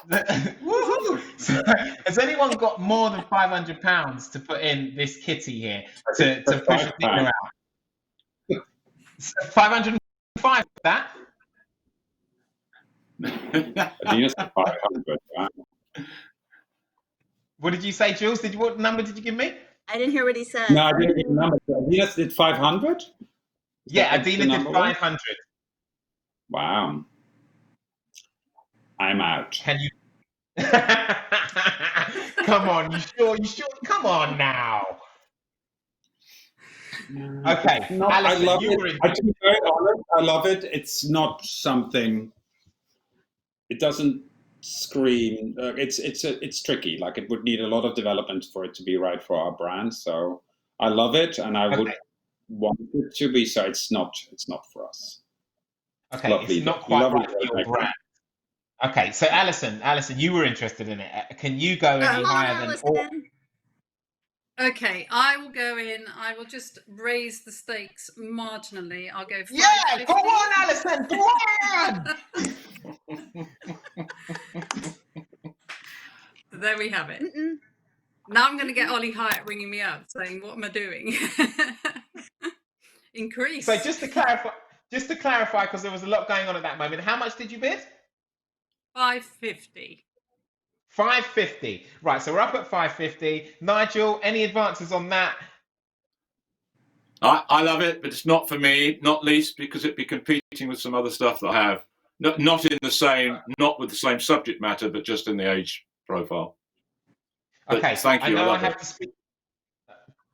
Woohoo! So, has anyone got more than £500 to put in this kitty here to push the dinner out? 505 that. Adina's 500. What did you say, Jules? What number did you give me? I didn't hear what he said. No, I didn't get the number. Adina did 500? Yeah, Adina did 500. Wow. I'm out. Can you? Come on, you sure? Come on now. Okay, No, Alison, I love it. To be very honest, I love it. It's not something. It doesn't scream. It's tricky. Like, it would need a lot of development for it to be right for our brand. So I love it, and I would want it to be. So it's not for us. Okay, it's not quite right for your brand. Okay, so Alison, you were interested in it. Can you go any higher than? Okay, I will go in. I will just raise the stakes marginally. I'll go 550. Yeah, go on, Alison, go on. There we have it. Mm-mm. Now I'm going to get Ollie Hyatt ringing me up saying, what am I doing? Increase. So just to clarify, because there was a lot going on at that moment, how much did you bid? 550. 550. Right, so we're up at 550. Nigel, any advances on that? I love it, but it's not for me, not least because it'd be competing with some other stuff that I have. Not with the same subject matter, but just in the age profile. But Okay, thank you. I know love I have it. to speak.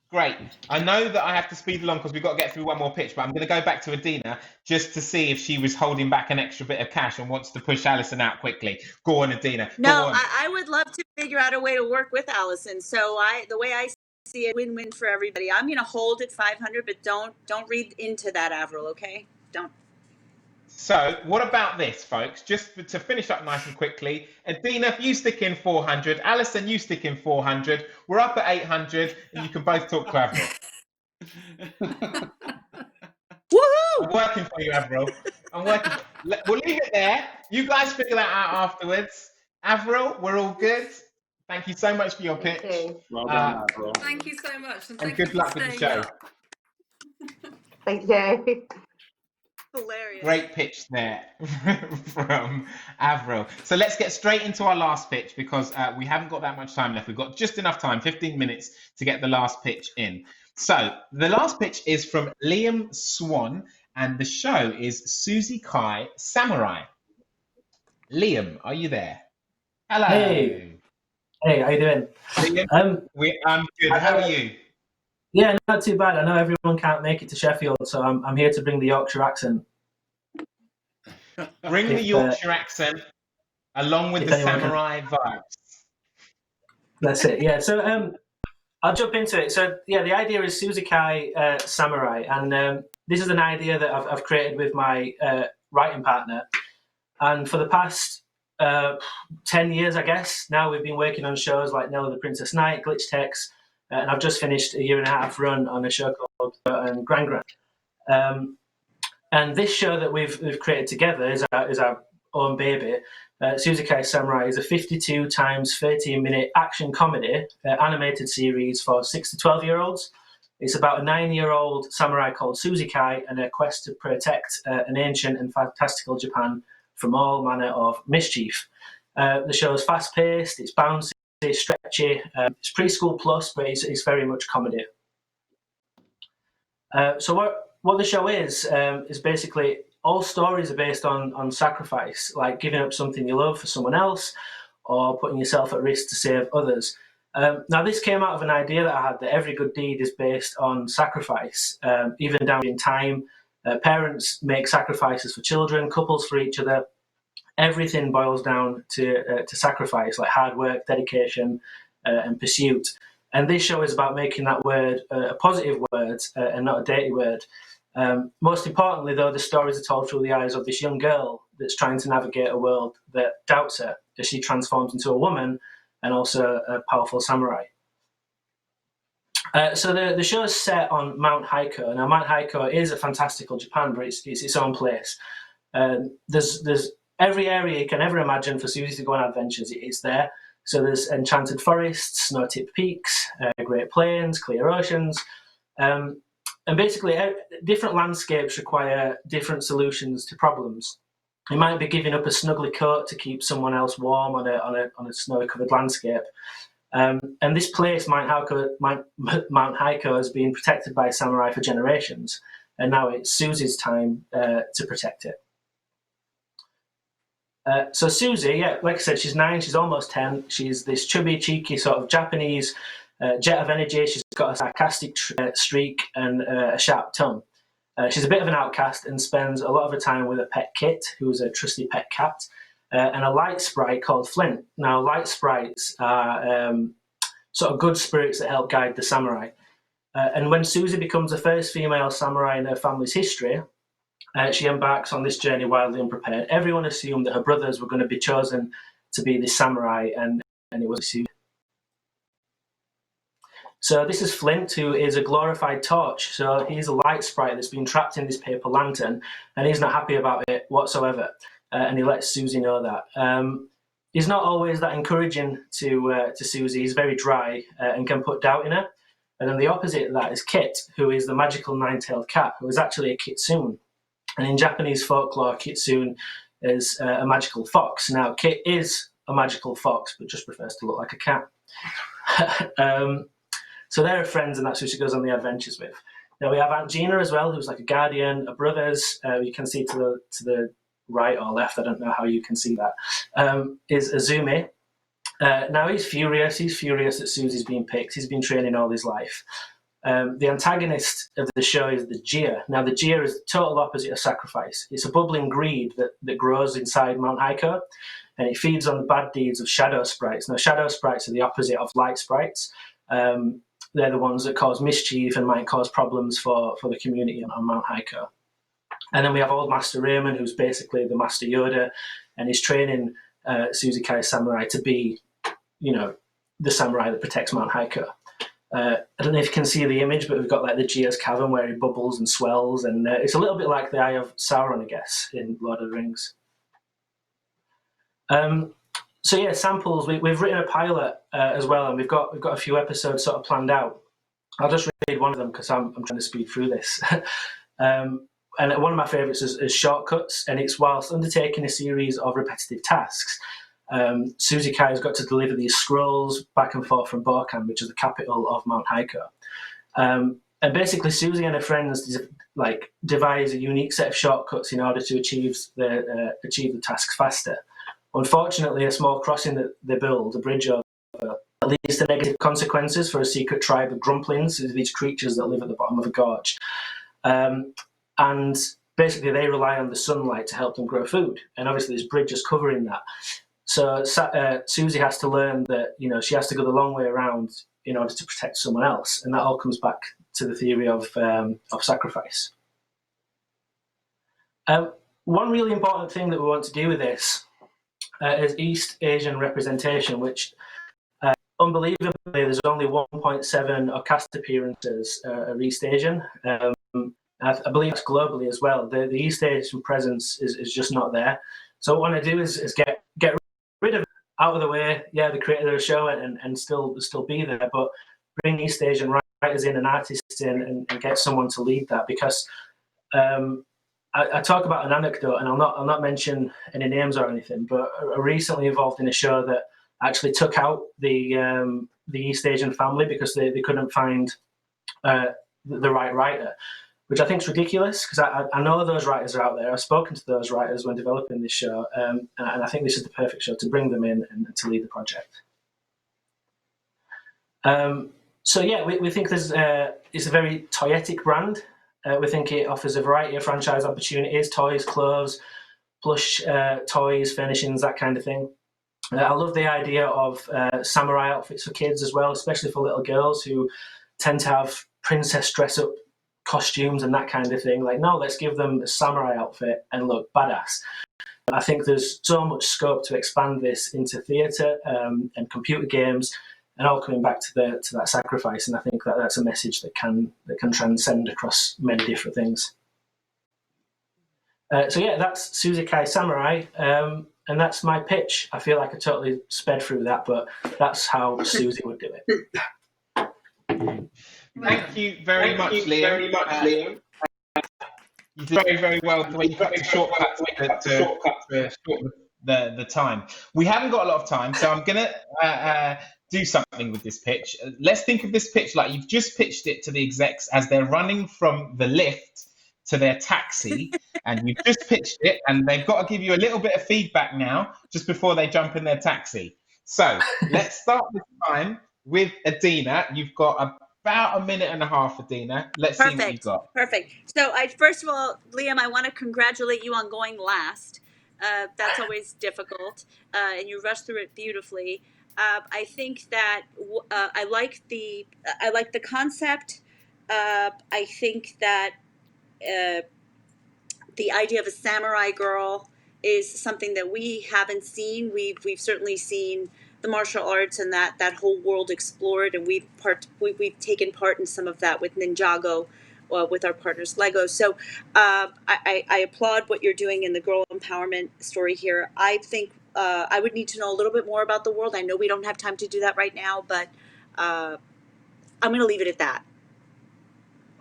Great. I know that I have to speed along because we've got to get through one more pitch, but I'm going to go back to Adina just to see if she was holding back an extra bit of cash and wants to push Alison out quickly. Go on, Adina. No, Go on. I would love to figure out a way to work with Alison. So the way I see it, win-win for everybody. I'm going to hold at 500, but don't read into that, Avril. Okay, don't. So what about this, folks? Just to finish up nice and quickly, Adina, if you stick in 400, Alison, you stick in 400. We're up at 800, and you can both talk to Avril. Woohoo! I'm working for you, Avril. I'm working. We'll leave it there. You guys figure that out afterwards. Avril, we're all good. Thank you so much for your pitch. Well done, Avril. Thank you so much. And And thank good you for luck with the staying show. up. Thank you. Hilarious. Great pitch there from Avril. So let's get straight into our last pitch because we haven't got that much time left. We've got just enough time, 15 minutes, to get the last pitch in. So the last pitch is from Liam Swan, and the show is Susie Kai Samurai. Liam, are you there? Hello. Hey, how you doing? Liam, I'm good. How are you? Yeah, not too bad. I know everyone can't make it to Sheffield, so I'm here to bring the Yorkshire accent. Bring the Yorkshire accent along with the samurai vibes. That's it. Yeah. So I'll jump into it. So yeah, the idea is Susie Kai Samurai, and this is an idea that I've created with my writing partner, and for the past 10 years, I guess, now we've been working on shows like Nella the Princess Knight, Glitch Tex, and I've just finished a 1.5 year run on a show called Gran Gran. And this show that we've created together is our own baby. Susie Kai Samurai is a 52 times 13-minute action comedy animated series for 6 to 12-year-olds. It's about a 9-year-old samurai called Susie Kai and her quest to protect an ancient and fantastical Japan from all manner of mischief. The show is fast-paced, it's bouncy, stretchy, it's preschool plus, but it's very much comedy. So what the show is basically all stories are based on sacrifice, like giving up something you love for someone else or putting yourself at risk to save others. Now, this came out of an idea that I had that every good deed is based on sacrifice, even down in time. Parents make sacrifices for children, couples for each other. Everything boils down to sacrifice, like hard work, dedication, and pursuit. And this show is about making that word a positive word and not a dirty word. Most importantly, though, the stories are told through the eyes of this young girl that's trying to navigate a world that doubts her as she transforms into a woman and also a powerful samurai. So the show is set on Mount Heiko. Now, Mount Heiko is a fantastical Japan, but it's its own place. There's every area you can ever imagine for Susie to go on adventures. It's there. So there's enchanted forests, snow-tipped peaks, great plains, clear oceans. And basically, different landscapes require different solutions to problems. You might be giving up a snuggly coat to keep someone else warm on a snow-covered landscape. And this place, Mount Heiko, has been protected by samurai for generations, and now it's Susie's time to protect it. So Susie, yeah, like I said, she's 9, she's almost 10. She's this chubby, cheeky sort of Japanese jet of energy. She's got a sarcastic streak and a sharp tongue. She's a bit of an outcast and spends a lot of her time with a pet Kit, who's a trusty pet cat, and a light sprite called Flint. Now, light sprites are sort of good spirits that help guide the samurai. And when Susie becomes the first female samurai in her family's history, she embarks on this journey wildly unprepared. Everyone assumed that her brothers were going to be chosen to be the samurai, and it was Susie. So this is Flint, who is a glorified torch. So he's a light sprite that's been trapped in this paper lantern, and he's not happy about it whatsoever. And he lets Susie know that. He's not always that encouraging to Susie. He's very dry and can put doubt in her. And then the opposite of that is Kit, who is the magical nine-tailed cat, who is actually a kitsune. And in Japanese folklore, kitsune is a magical fox. Now, Kit is a magical fox, but just prefers to look like a cat. So they're friends, and that's who she goes on the adventures with. Now we have Aunt Gina as well, who's like a guardian, a brothers. You can see to the right or left, I don't know how you can see that, is Azumi. Now he's furious. He's furious that Susie's been picked. He's been training all his life. The antagonist of the show is the Gia. Now the Gia is the total opposite of sacrifice. It's a bubbling greed that grows inside Mount Heiko, and it feeds on the bad deeds of shadow sprites. Now shadow sprites are the opposite of light sprites. They're the ones that cause mischief and might cause problems for the community on Mount Heiko. And then we have Old Master Raymond, who's basically the Master Yoda, and he's training Susie Kai Samurai to be, the samurai that protects Mount Heiko. I don't know if you can see the image, but we've got like the Gia's cavern where he bubbles and swells, and it's a little bit like the Eye of Sauron, I guess, in Lord of the Rings. So yeah, samples. We've written a pilot as well, and we've got a few episodes sort of planned out. I'll just read one of them because I'm trying to speed through this. And one of my favourites is Shortcuts, and it's whilst undertaking a series of repetitive tasks. Susie Kai has got to deliver these scrolls back and forth from Bokan, which is the capital of Mount Heiko. And basically, Susie and her friends devise a unique set of shortcuts in order to achieve the tasks faster. Unfortunately, a small crossing that they build, a bridge over, leads to negative consequences for a secret tribe of grumplings, these creatures that live at the bottom of a gorge. And basically, they rely on the sunlight to help them grow food. And obviously, this bridge is covering that. So Susie has to learn that she has to go the long way around in order to protect someone else, and that all comes back to the theory of sacrifice. One really important thing that we want to do with this is East Asian representation, which unbelievably there's only 1.7 of cast appearances are East Asian. I believe it's globally as well. The East Asian presence is just not there. So what I want to do is get rid of it, out of the way. Yeah, the creator of the show and still be there, but bring East Asian writers in and artists in and get someone to lead that, because I talk about an anecdote, and I'll not mention any names or anything, but I recently involved in a show that actually took out the East Asian family because they couldn't find the right writer, which I think is ridiculous, because I know those writers are out there. I've spoken to those writers when developing this show, and I think this is the perfect show to bring them in and to lead the project. So yeah, we think it's a very toyetic brand. We think it offers a variety of franchise opportunities: toys, clothes, plush toys, furnishings, that kind of thing. I love the idea of samurai outfits for kids as well, especially for little girls who tend to have princess dress-up costumes and that kind of thing. Like, no, let's give them a samurai outfit and look badass. I think there's so much scope to expand this into theatre and computer games, and all coming back to that sacrifice. And I think that's a message that can transcend across many different things. So yeah, that's Susie Kai Samurai, and that's my pitch. I feel like I totally sped through that, but that's how Susie would do it. Thank you very much, Liam. You did very, very well the way you cut to shortcuts to shorten the time. We haven't got a lot of time, so I'm going to do something with this pitch. Let's think of this pitch like you've just pitched it to the execs as they're running from the lift to their taxi, and you've just pitched it, and they've got to give you a little bit of feedback now just before they jump in their taxi. So let's start this time with Adina. You've got about a minute and a half, Adina. Let's see what you've got. Perfect. So first of all, Liam, I want to congratulate you on going last. That's always difficult, and you rushed through it beautifully. I think that I like the concept. I think that the idea of a samurai girl is something that we haven't seen. We've certainly seen the martial arts and that whole world explored, and we've taken part in some of that with Ninjago, with our partners Lego. So I applaud what you're doing in the girl empowerment story here. I think I would need to know a little bit more about the world. I know we don't have time to do that right now, but I'm going to leave it at that.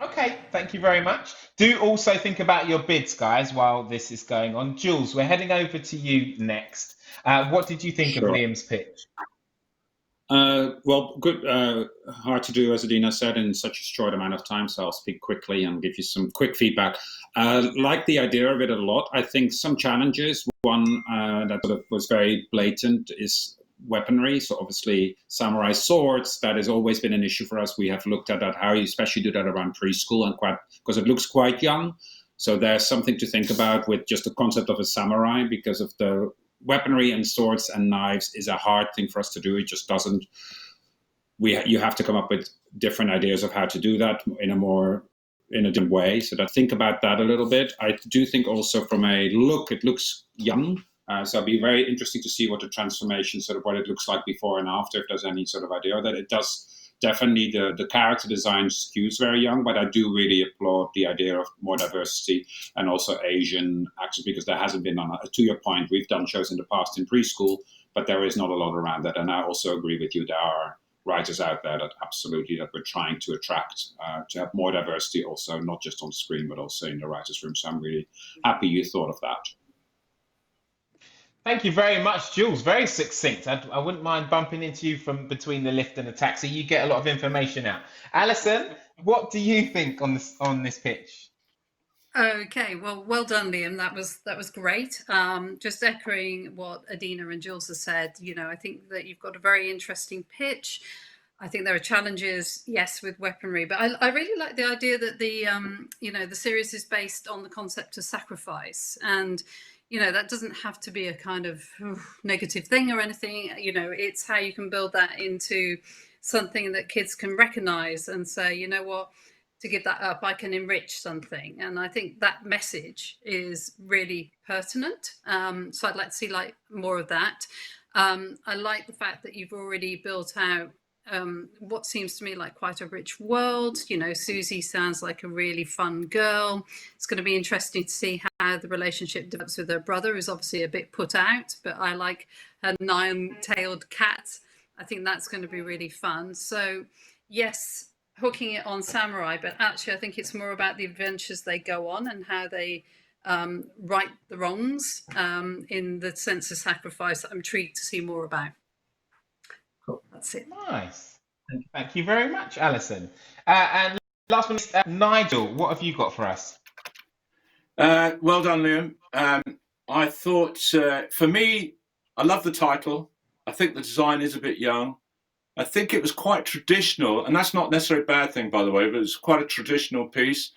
Okay, thank you very much. Do also think about your bids, guys, while this is going on. Jules, we're heading over to you next. What did you think of Sure. Liam's pitch? Well, good. Hard to do, as Adina said, in such a short amount of time, so I'll speak quickly and give you some quick feedback. Like the idea of it a lot. I think some challenges. One that sort of was very blatant is weaponry. So obviously, samurai swords, that has always been an issue for us. We have looked at that, how you especially do that around preschool, and because it looks quite young. So there's something to think about with just the concept of a samurai, because of the weaponry and swords and knives is a hard thing for us to do. It just doesn't. You have to come up with different ideas of how to do that in a different way. So that think about that a little bit. I do think also from a look, it looks young. So it'll be very interesting to see what the transformation, sort of what it looks like before and after, if there's any sort of idea of that. It does definitely, the character design skews very young, but I do really applaud the idea of more diversity and also Asian actors, because there hasn't been, to your point, we've done shows in the past in preschool, but there is not a lot around that. And I also agree with you, there are writers out there that absolutely that we're trying to attract, to have more diversity also, not just on screen, but also in the writer's room. So I'm really happy you thought of that. Thank you very much, Jules. Very succinct. I wouldn't mind bumping into you from between the lift and the taxi. You get a lot of information out. Alison, what do you think on this pitch? Okay, well done, Liam. That was great. Just echoing what Adina and Jules have said. I think that you've got a very interesting pitch. I think there are challenges, yes, with weaponry, but I really like the idea that the series is based on the concept of sacrifice, and that doesn't have to be a kind of negative thing or anything. It's how you can build that into something that kids can recognize and say, you know what, to give that up, I can enrich something. And I think that message is really pertinent. So I'd like to see more of that. I like the fact that you've already built out what seems to me like quite a rich world. Susie sounds like a really fun girl. It's going to be interesting to see how the relationship develops with her brother, who's obviously a bit put out, but I like her nine-tailed cat. I think that's going to be really fun. So yes, hooking it on samurai, but actually I think it's more about the adventures they go on and how they right the wrongs in the sense of sacrifice that I'm intrigued to see more about. Cool. That's it. Nice. Thank you very much, Alison. And last one is Nigel. What have you got for us? Well done, Liam. I thought, for me, I love the title. I think the design is a bit young. I think it was quite traditional, and that's not necessarily a bad thing, by the way, but it's quite a traditional piece.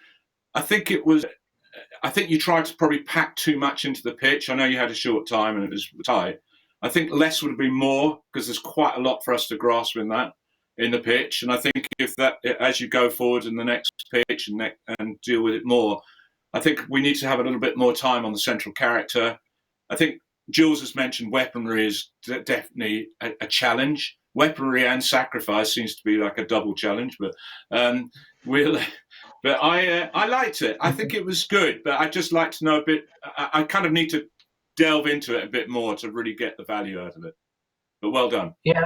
I think you tried to probably pack too much into the pitch. I know you had a short time and it was tight. I think less would be more, because there's quite a lot for us to grasp in the pitch. And I think if that, as you go forward in the next pitch and deal with it more, I think we need to have a little bit more time on the central character. I think Jules has mentioned weaponry is definitely a challenge. Weaponry and sacrifice seems to be like a double challenge, but I liked it. I think it was good, but I'd just like to know a bit. I kind of need to delve into it a bit more to really get the value out of it. But well done. Yeah,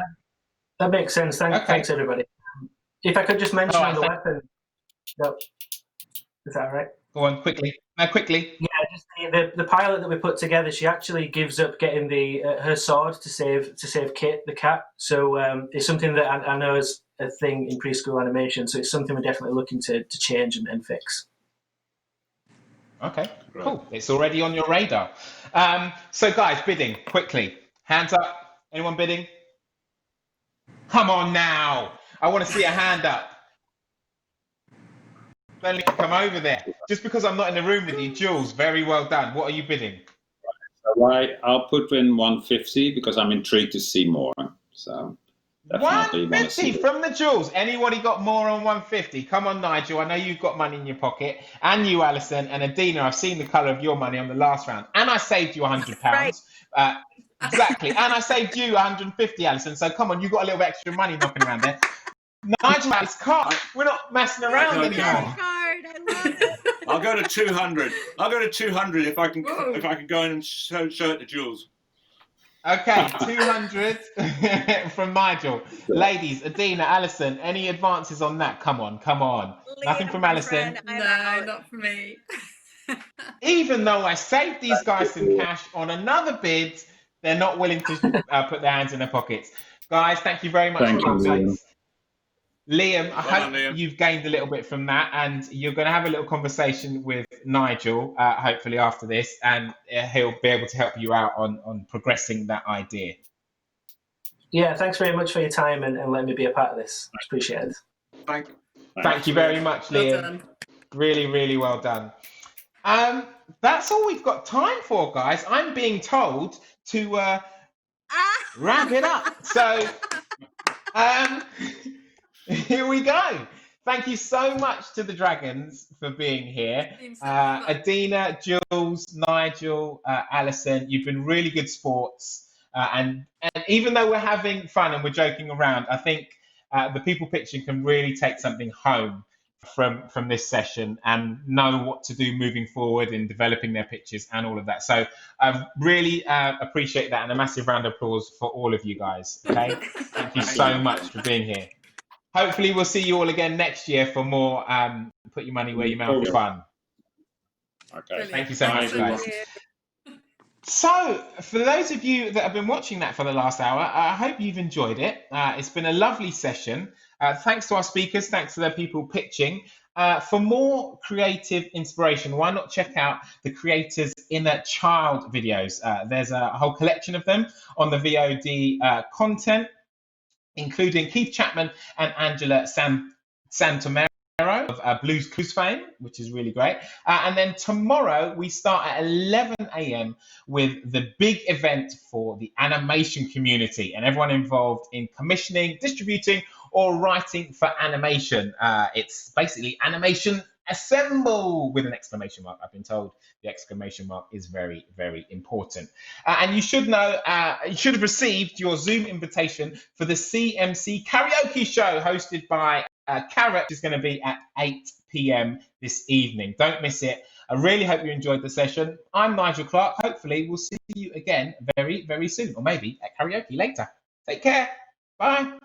that makes sense. Thanks everybody. If I could just mention on the weapon. No, is that all right? Go on quickly. No, quickly. Yeah, just the pilot that we put together. She actually gives up getting her sword to save Kit the cat. So it's something that I know is a thing in preschool animation. So it's something we're definitely looking to change and fix. Okay, cool. It's already on your radar. So guys, bidding quickly. Hands up. Anyone bidding? Come on now. I want to see a hand up. Don't need to come over there. Just because I'm not in the room with you, Jules, very well done. What are you bidding? So I'll put in 150 because I'm intrigued to see more. So definitely want to 150 see it. from the Jules. Anybody got more on 150? Come on, Nigel. I know you've got money in your pocket. And you, Alison. And Adina, I've seen the colour of your money on the last round. And I saved you £100. Right. Exactly. And I saved you 150, Alison. So come on, you got a little bit extra money knocking around there. Nigel, it's card. We're not messing around Okay. anymore. Card. I love it. I'll go to 200. I'll go to 200 if I can Whoa. go in and show it to Jules. Okay, 200 from Nigel. Ladies, Adina, Alison, any advances on that? Come on. Nothing from my Alison. friend, I'm No, out. not for me. Even though I saved these guys some cash on another bid, they're not willing to put their hands in their pockets. Guys, thank you very much Thank for your you, Liam. insights. Liam, I Well hope done, Liam. you've gained a little bit from that, and you're going to have a little conversation with Nigel, hopefully after this, and he'll be able to help you out on progressing that idea. Yeah, thanks very much for your time and letting me be a part of this. Appreciate it. Thank you very much, Well Liam. done. Really, really well done. That's all we've got time for, guys. I'm being told to wrap it up. So here we go. Thank you so much to the Dragons for being here. Been so fun. Adina, Jules, Nigel, Alison, you've been really good sports. And even though we're having fun and we're joking around, I think the people pitching can really take something home from this session and know what to do moving forward in developing their pitches and all of that. So I really appreciate that, and a massive round of applause for all of you guys. Okay, thank you so much for being here. Hopefully we'll see you all again next year for more Put Your Money Where Your Mouth is fun. Okay. Brilliant. Thank you so much, Thanks, guys. everyone. So, for those of you that have been watching that for the last hour, I hope you've enjoyed it. It's been a lovely session. Thanks to our speakers, thanks to the people pitching. For more creative inspiration, why not check out the Creators Inner Child videos? There's a whole collection of them on the VOD content, including Keith Chapman and Angela Santomero of Blues Clues fame, which is really great. And then tomorrow we start at 11 a.m. with the big event for the animation community and everyone involved in commissioning, distributing, or writing for animation. It's basically Animation Assemble with an exclamation mark. I've been told the exclamation mark is very, very important. And you should know, you should have received your Zoom invitation for the CMC karaoke show hosted by Carrot, which is going to be at 8 p.m. this evening. Don't miss it. I really hope you enjoyed the session. I'm Nigel Clark. Hopefully we'll see you again very, very soon, or maybe at karaoke later. Take care. Bye.